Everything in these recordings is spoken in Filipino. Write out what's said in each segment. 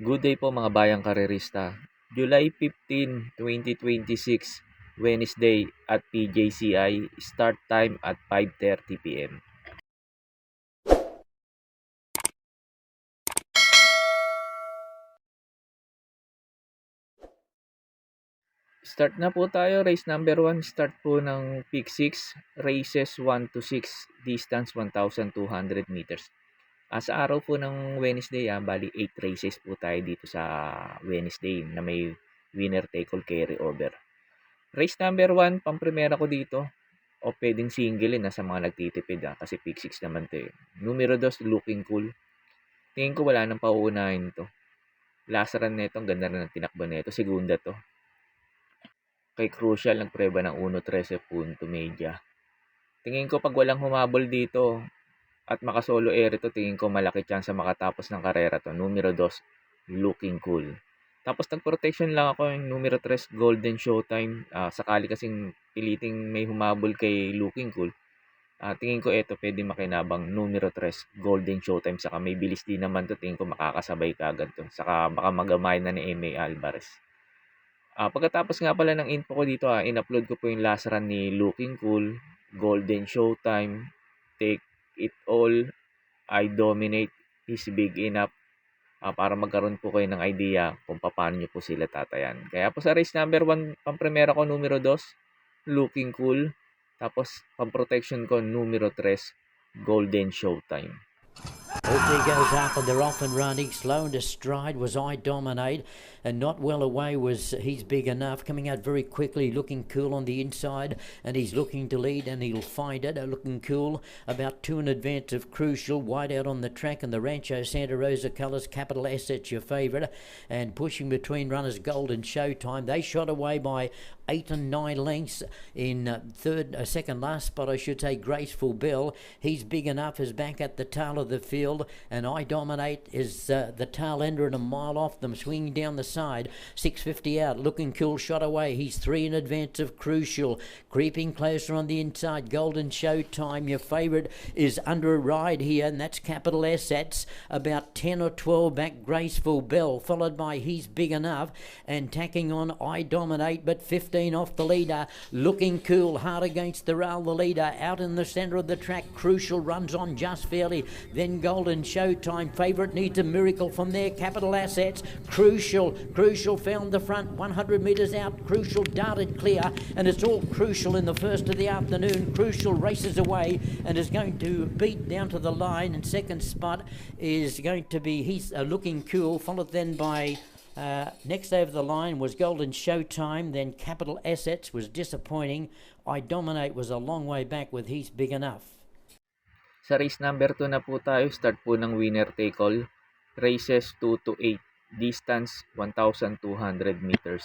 Good day po mga bayang karerista. July 15, 2026, Wednesday at PJCI, start time at 5:30 p.m. Start na po tayo, race number 1, start po ng pick 6, races 1 to 6, distance 1,200 meters. Sa araw po ng Wednesday, bali 8 races po tayo dito sa Wednesday na may winner take all carry over. Race number 1, pamprimera ko dito. O pwedeng single sa mga nagtitipid kasi pick 6 naman to eh. Numero 2, Looking Cool. Tingin ko wala nang pauunahin to. Last run nito, ang ganda na ng tinakbo nito. Segunda to. Kay Crucial, nagpreba ng 1.13 punto media. Tingin ko pag walang humabol dito at makasolo air ito, tingin ko malaki chance makatapos ng karera to. Numero 2, Looking Cool. Tapos nag-protection lang ako yung numero 3, Golden Showtime. Sakali kasing piliting may humabol kay Looking Cool. Tingin ko ito pwede makinabang numero 3, Golden Showtime. Saka may bilis din naman to. Tingin ko makakasabay ka agad to. Saka baka magamay na ni M.A. Alvarez. Pagkatapos nga pala ng info ko dito, in-upload ko po yung last run ni Looking Cool, Golden Showtime, Take It All, I Dominate, Is Big Enough, para magkaroon po kayo ng idea kung paano nyo po sila tatayan. Kaya po sa race number 1, pampremera ko numero 2, Looking Cool. Tapos pamprotection ko numero 3, Golden Showtime. Oakley goes up and they're off and running. Slow into stride was I Dominate, and not well away was He's Big Enough. Coming out very quickly, Looking Cool on the inside, and he's looking to lead, and he'll find it. Looking Cool about 2 in advance of Crucial. Wide out on the track, and the Rancho Santa Rosa colours. Capital Assets your favourite, and pushing between runners Golden Showtime. They shot away by 8 and 9 lengths in second last spot, I should say. Graceful Bill. He's Big Enough is back at the tail of the field, and I Dominate is the tail ender and a mile off them, swinging down the side. 6:50 out. Looking Cool shot away. He's 3 in advance of Crucial. Creeping closer on the inside. Golden Showtime, your favourite, is under a ride here, and that's Capital Assets. About 10 or 12 back, Graceful Bill, followed by He's Big Enough, and tacking on I Dominate, but 15 off the leader. Looking Cool, hard against the rail, the leader. Out in the centre of the track, Crucial runs on just fairly. Then Golden Showtime, favourite needs a miracle from there. Capital Assets, Crucial found the front, 100 metres out. Crucial darted clear, and it's all Crucial in the first of the afternoon. Crucial races away and is going to beat down to the line, and second spot is going to be He's Looking Cool, followed then by next over the line was Golden Showtime, then Capital Assets was disappointing. I Dominate was a long way back with He's Big Enough. Sa race number 2 na po tayo, start po ng winner take all. Races 2 to 8, distance 1,200 meters.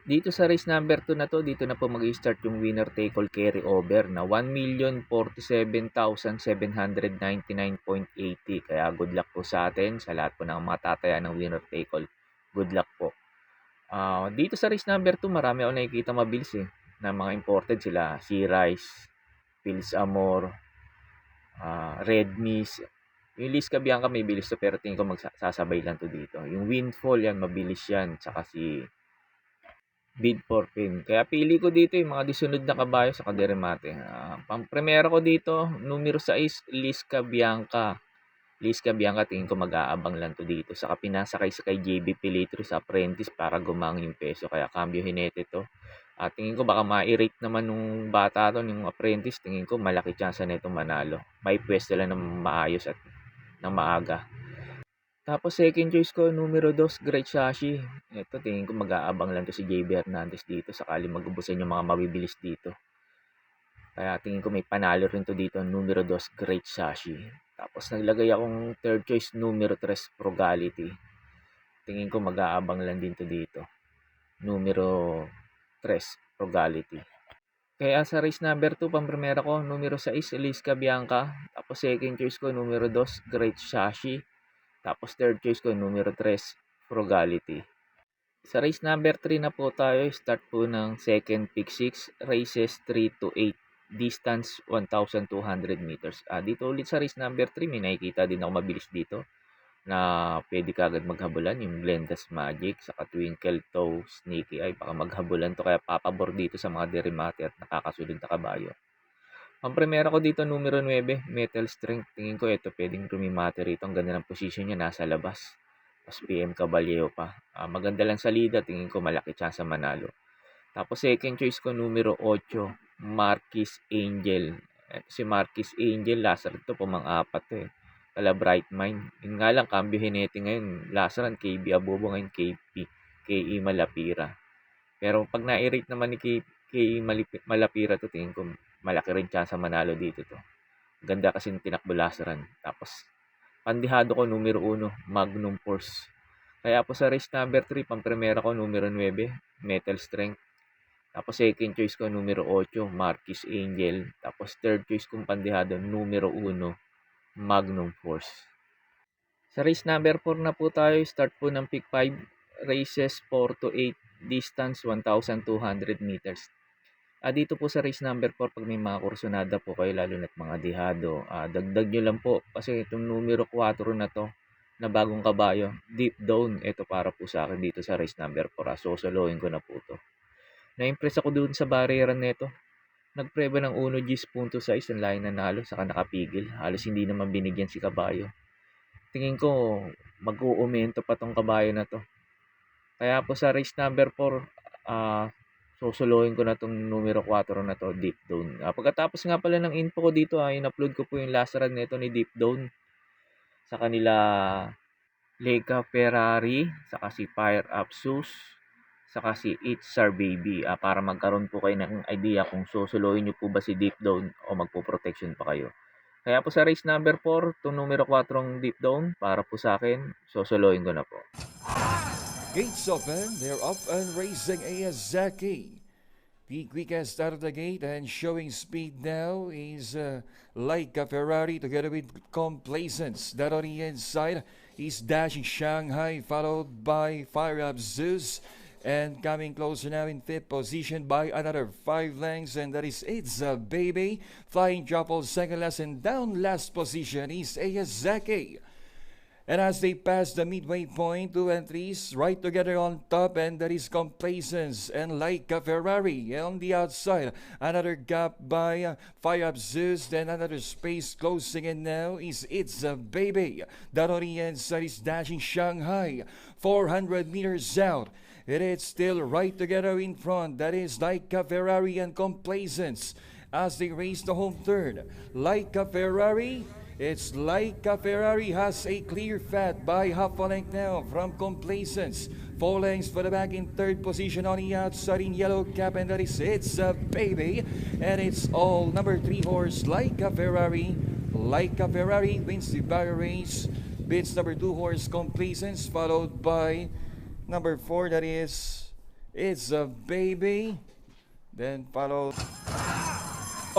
Dito sa race number 2 na to, dito na po mag-start yung winner take all carry over na 1,047,799.80. Kaya good luck po sa atin, sa lahat po ng mga tataya ng winner take all. Good luck po. Dito sa race number 2, marami ako nakikita mabilis na mga imported sila. Sea Rice, Pils Amor, Red Miss. Yung Liska Bianca may bilis to, pero tingin ko magsasabay lang to dito. Yung Windfall yan, mabilis yan. Tsaka si Bid for Pin. Kaya pili ko dito yung mga disunod na kabayo sa Kaderemate. Pang-primera ko dito, numero 6, Liska Bianca. Liska Bianca, tingin ko mag-aabang lang to dito. Saka pinasakay sa kay JB Pilitro sa apprentice para gumang yung peso. Kaya cambio hinete to. Tingin ko baka ma-irate naman nung bata to, yung apprentice. Tingin ko malaki chance na itong manalo. May pwesto lang ng maayos at ng maaga. Tapos second choice ko, numero 2, Great Shashi. Ito, tingin ko mag-aabang lang to si JB Hernandez dito. Sakali magubusan yung mga mabibilis dito. Kaya tingin ko may panalo rin to dito, numero 2, Great Shashi. Tapos naglagay akong third choice, numero 3, Frugality. Tingin ko mag-aabang lang din to dito. Numero 3, Frugality. Kaya sa race number 2, pang-primera ko, numero 6, Liska Bianca. Tapos second choice ko, numero 2, Great Shashi. Tapos third choice ko, numero 3, Frugality. Sa race number 3 na po tayo, start po ng second pick 6, races 3 to 8, distance 1,200 meters. Dito ulit sa race number 3, may nakikita din ako mabilis dito. na pwede ka agad maghabulan, yung Blendas Magic, saka Twinkle Toe, Sneaky Eye, baka maghabulan to kaya papabor dito sa mga Derimate at nakakasunod na kabayo. Ang primera ko dito numero 9, Metal Strength. Tingin ko ito pwedeng rumimate rito. Ang ganda ng position niya, nasa labas. Tapos PM Caballero pa. Maganda lang sa lida, tingin ko malaki chance manalo. Tapos second choice ko numero 8, Marquis Angel. Ito si Marquis Angel, Lazaran to, pumang-apat to eh. Kala Bright Mind. Yun nga lang, cambio Hinete ngayon. Lazaran, KB Abobo ngayon, KP. KE Malapira. Pero pag na-rate naman ni KE Malapira to, tingin ko malaki rin chance manalo dito to. Ganda kasi ng tinakbo Lazaran. Tapos, pandihado ko numero 1, Magnum Force. Kaya po sa race number 3, pang-primera ko numero 9, Metal Strength. Tapos second choice ko numero 8, Marquis Angel. Tapos third choice kong pandihado numero 1, Magnum Force. Sa race number 4 na po tayo, start po ng pick 5, races 4 to 8, distance 1,200 meters. Dito po sa race number 4, pag may mga kursonada po kayo, lalo na't mga dihado, dagdag nyo lang po. Kasi itong numero 4 na to, na bagong kabayo, Deep Down, ito para po sa akin dito sa race number 4. Sosolohin ko na po to. Na-impress ako dun sa barriera nito. Nagpreba ng 1.6 ang layo na nalo, saka nakapigil. Halos hindi naman binigyan si kabayo. Tingin ko, mag-uumento pa tong kabayo na to. Kaya po sa race number 4, susuluhin ko na tong numero 4 na to, Deep Down. Pagkatapos nga pala ng info ko dito, in-upload ko po yung Lazaran nito ni Deep Down sa kanila Leica Ferrari, saka si Fire Up Sus, saka si It's Our Baby. Para magkaroon po kayo ng idea kung susuluhin nyo po ba si Deep Down o magpo-protection pa kayo. Kaya po sa race number 4, itong numero 4 Deep Down, para po sa akin, susuluhin ko na po. Gates open, they're up and racing Iyazaki. The quickest out of the gate and showing speed now is Leica Ferrari together with Complacence. That on the inside is dashing Shanghai, followed by Fire Up Zeus. And coming closer now in fifth position by another 5 lengths, and that is It's a Baby. Flying Truffle second last, and down last position is Iyazaki. And as they pass the midway point, 2 and 3 right together on top, and that is Complacence and Leica Ferrari. On the outside, another gap by Fire Up Zeus, then another space closing in now is It's a Baby. That on the inside is Dashing Shanghai, 400 meters out. It is still right together in front. That is Leica Ferrari and Complacence as they race the home turn. Leica Ferrari. It's Leica Ferrari has a clear fat by half a length now from Complacence. 4 lengths for the back in third position on the outside in yellow cap, and that is It's a Baby. And it's all number 3 horse Leica Ferrari. Leica Ferrari wins the barrier race. Beats number 2 horse Complacence, followed by number 4, that is It's a Baby. Then followed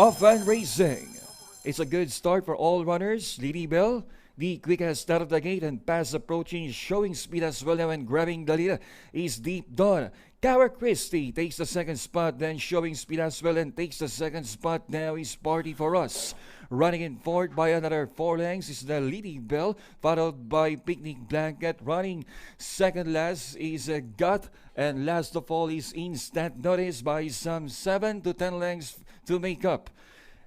Off and Racing. It's a good start for all runners. Lily Bell, the quickest out of the gate and pass approaching, showing speed as well now and grabbing the lead is Deep Dawn. Cara Christie takes the second spot, then showing speed as well and takes the second spot now is Party for Us. Running in fourth by another 4 lengths is the Lily Bell, followed by Picnic Blanket. Running second last is Gut, and last of all is Instant Notice by some 7 to 10 lengths to make up.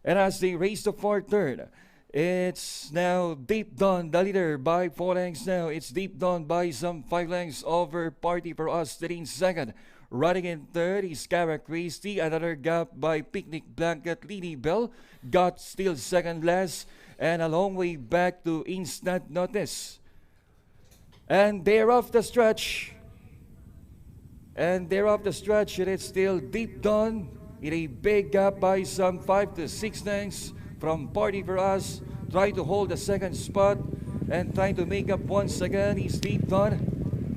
And as they race the fourth turn, it's now Deep Dawn, the leader by 4 lengths now. It's Deep Dawn by some 5 lengths over Party for Us, that in second. Running in third is Cara Christie, another gap by Picnic Blanket. Lily Bell got still second last, and a long way back to Instant Notice. And they're off the stretch. And it's still Deep Dawn in a big gap by some 5 to 6 lengths from Party for Us. Try to hold the second spot and trying to make up once again is Deep Dawn.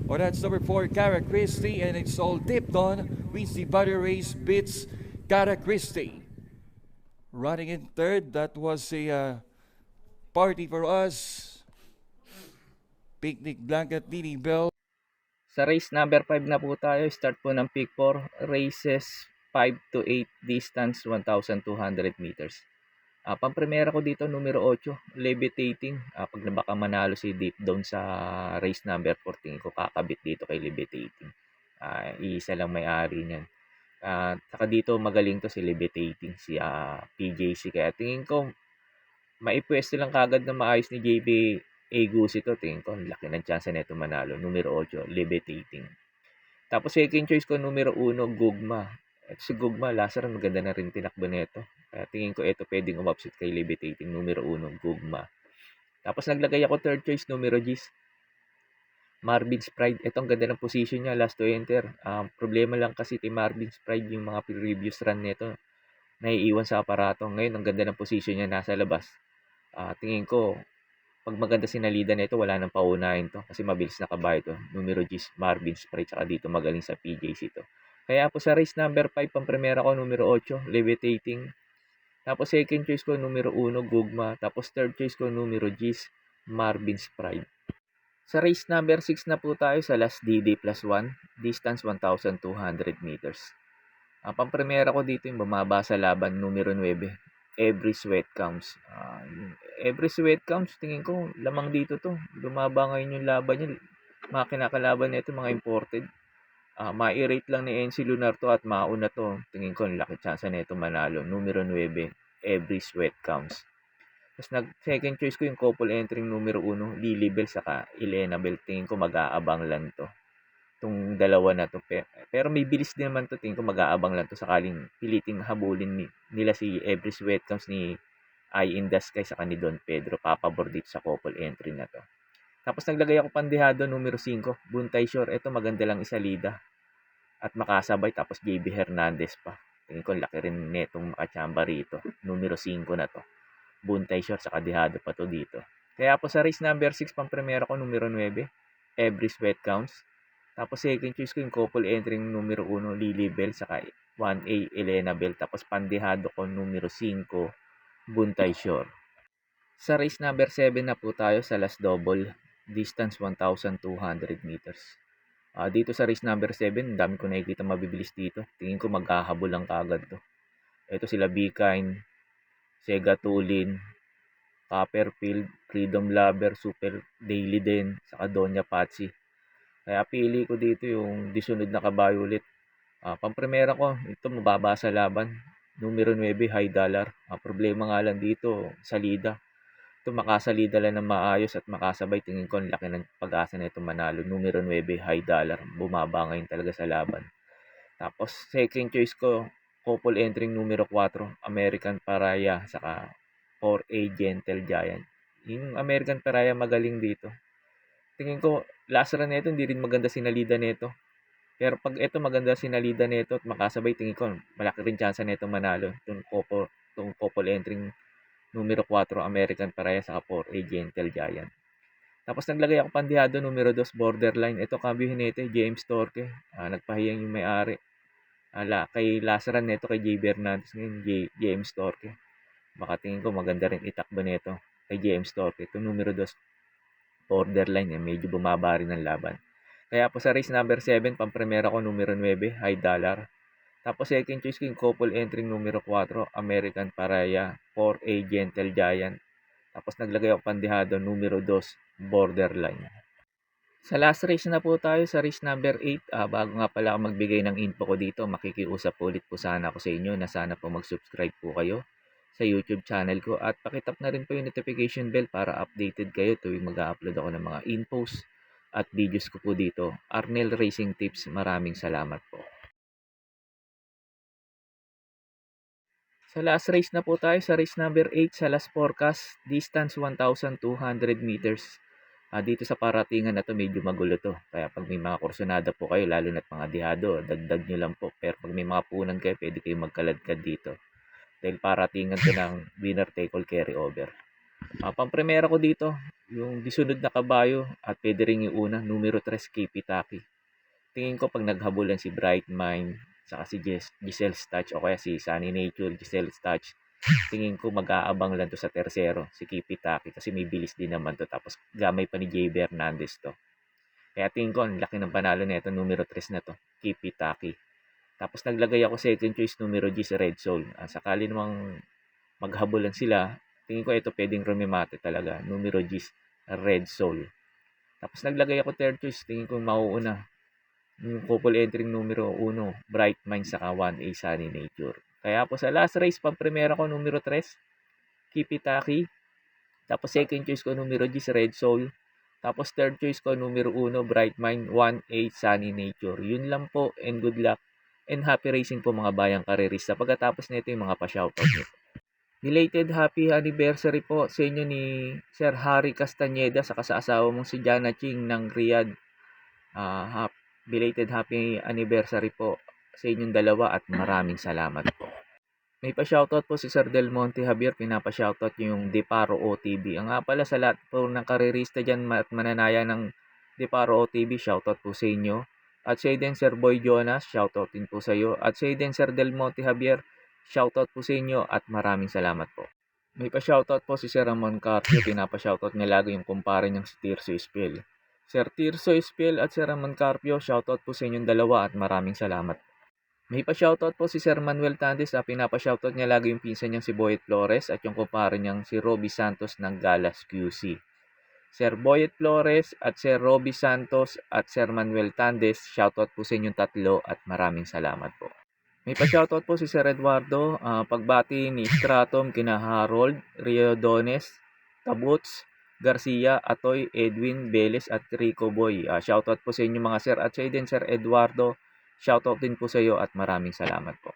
Or that's number 4, Cara Christie, and it's all Deep Dawn wins the battle race, beats Cara Christie. Running in third, that was a Party for Us, Picnic Blanket, Lily Bell. Sa race number 5 na po tayo, start po ng pick 4, races 5 to 8, distance 1,200 meters. Pamprimera ko dito numero 8, Levitating. Pag baka manalo si Deep Down sa race number 14 ko, kakabit dito kay Levitating. Iisa lang may-ari niyan. Saka dito magaling to si Levitating, si PJC. Kaya tingin ko maipwesto lang kagad na maayos ni JB Agusi to. Tingin ko laki ng chance nito manalo. Numero 8, Levitating. Tapos second choice ko numero 1, Gugma. At si Gugma, last run maganda na rin tinakbo nito. Kaya tingin ko ito pwedeng umupset kay Levitating, numero 1, Gugma. Tapos naglagay ako third choice, numero Gis, Marvin's Pride. Ito ang ganda ng position niya, last to enter. Problema lang kasi kay Marvin's Pride yung mga previous run nito. Naiiwan sa aparato. Ngayon, ang ganda ng position niya, nasa labas. Tingin ko, pag maganda sinalida nito, wala nang paunahin to. Kasi mabilis na kabayo to. Numero Gis, Marvin's Pride. Saka dito magaling sa PJC to. Kaya po sa race number 5, pang-primera ko, numero 8, Levitating. Tapos second choice ko, numero 1, Gugma. Tapos third choice ko, numero Gis, Marvin's Pride. Sa race number 6 na po tayo sa last DD plus 1, distance 1,200 meters. Pang-primera ko dito yung bumaba sa laban, numero 9, Every Sweat Counts. Every Sweat Counts, tingin ko lamang dito to. Lumaba ngayon yung laban niya. Mga kinakalaban nito, mga imported. Ma-rate lang ni NC Lunar to at mauna to. Tingin ko laki chance na ito manalo. Numero 9, Every Sweat Counts. Tapos second choice ko yung couple entering numero 1, Lilibel saka Elena Bell. Tingin ko mag-aabang lang to. Itong dalawa na to. Pero may bilis din naman to. Tingin ko mag-aabang lang to sakaling piliting habulin nila si Every Sweat Counts ni Eye in the Sky saka ni Don Pedro. Papabor dito sa couple entry na to. Tapos naglagay ako pandehado numero 5, Buntay Shore. Ito maganda lang isalida at makasabay. Tapos JB Hernandez pa. Tingin ko laki rin netong makachamba rito. Numero 5 na to. Buntay Shore saka dehado pa to dito. Kaya po sa race number 6, pang primera ko numero 9, Every Sweat Counts. Tapos second choice ko yung couple entering numero 1, Lily Bell saka 1A, Elena Bell. Tapos pandehado ko numero 5, Buntay Shore. Sa race number 7 na po tayo sa last double, distance 1,200 meters. Dito sa race number 7, dami ko nakikita mabibilis dito. Tingin ko maghahabol lang kagad to. Ito sila Bikine, Sega Tulin, Copperfield, Freedom Lover, Super Daily din, saka Donya Patsy. Kaya pili ko dito yung disunod na kabayo ulit. Pang-primera ko, ito mababa sa laban. Numero 9, High Dollar. Problema nga lang dito, salida. Ito makasalida lang ng maayos at makasabay. Tingin ko ang laki ng pag-asa na ito manalo. Numero 9, High Dollar. Bumaba ngayon talaga sa laban. Tapos second choice ko, couple entering numero 4, American Paraya, saka 4A Gentle Giant. Yung American Paraya magaling dito. Tingin ko, last run nito, hindi rin maganda sinalida nito. Pero pag ito maganda sinalida nito at makasabay, tingin ko, malaki rin chance nito manalo. Itong couple entering numero 4, American Paraya, saka 4A Gentle Giant. Tapos naglagay ako pandihado numero 2, Borderline. Ito kambyuhin nito, James Torque. Nagpahiyang yung may-ari. Kay last run nito kay JB Hernandez, ngayon James Torque. Baka tingin ko maganda rin itakbo nito kay James Torque. Ito numero 2, Borderline. Medyo bumaba rin ang laban. Kaya po sa race number 7, pang-primera ko numero 9, High Dollar. Tapos second choice ko yung couple entering numero 4, American Paraya, 4A Gentle Giant. Tapos naglagay ako pandihado numero 2, Borderline. Sa last race na po tayo, sa race number 8, bago nga pala ako magbigay ng info ko dito, makikiusap ulit po sana ako sa inyo na sana po mag-subscribe po kayo sa YouTube channel ko at pakitap na rin po yung notification bell para updated kayo tuwing mag-upload ako ng mga infos at videos ko po dito. Arnel Racing Tips, maraming salamat po. Sa last race na po tayo, sa race number 8, sa last forecast, distance 1,200 meters. Dito sa paratingan na to medyo magulo to. Kaya pag may mga kursonada po kayo, lalo na't mga dihado, dagdag nyo lang po. Pero pag may mga punan kayo, pwede kayo magkaladkad dito. Dahil paratingan to ng winner take all carry over. Pang-primera ko dito, yung disunod na kabayo at pwede rin yung una, numero 3, Kipitaki. Tingin ko pag naghabulan si Bright Mind, saka si Giselle Stutch o kaya si Sunny Nature, Giselle Stutch, tingin ko mag-aabang lang to sa tersero, si Kipitaki, kasi may bilis din naman to. Tapos gamay pa ni JB Hernandez to. Kaya tingin ko ang laki ng panalo nito, numero 3 na to, Kipitaki. Tapos naglagay ako second choice numero G sa Red Soul. Sakali namang maghabulan sila. Tingin ko ito pwedeng rumimate talaga. Numero 10, Red Soul. Tapos naglagay ako third choice. Tingin ko mauuna. Yung couple entering numero 1, Bright Mind, saka 1A, Sunny Nature. Kaya po sa last race, pang-primera ko numero 3, Kipitaki. Tapos second choice ko numero 10, Red Soul. Tapos third choice ko numero 1, Bright Mind, 1A, Sunny Nature. Yun lang po, and good luck and happy racing po mga bayang karerista. Pagkatapos nito yung mga pa-shoutout nito. Belated happy anniversary po sa inyo ni Sir Harry Castañeda sa asawa mong si Jana Ching ng Riyadh. Belated happy anniversary po sa inyong dalawa at maraming salamat po. May pa-shoutout po si Sir Del Monte Javier, pinapa-shoutout yung Deparo OTV. Ang nga pala sa lahat po ng karerista dyan at mananaya ng Deparo OTV, shoutout po sa inyo. At sa din Sir Boy Jonas, shoutout din po sa iyo. At sa din Sir Del Monte Javier, shoutout po sa inyo at maraming salamat po. May pa-shoutout po si Sir Ramon Carpio, pinapa-shoutout niya lagi yung kumpare niyang si Tirso Espiel. Sir Tirso Espiel at Sir Ramon Carpio, shoutout po sa inyong dalawa at maraming salamat. May pa-shoutout po si Sir Manuel Tandes, pinapa-shoutout niya lagi yung pinsan niyang si Boyet Flores at yung kumpare niyang si Roby Santos ng Galas QC. Sir Boyet Flores at Sir Roby Santos at Sir Manuel Tandes, shoutout po sa inyong tatlo at maraming salamat po. May pa-shoutout po si Sir Eduardo, pagbati ni Stratum, kina Harold, Riodones, Tabuts, Garcia, Atoy, Edwin, Beles at Rico Boy. Shoutout po sa inyo mga sir at sa din Sir Eduardo, shoutout din po sa iyo at maraming salamat po.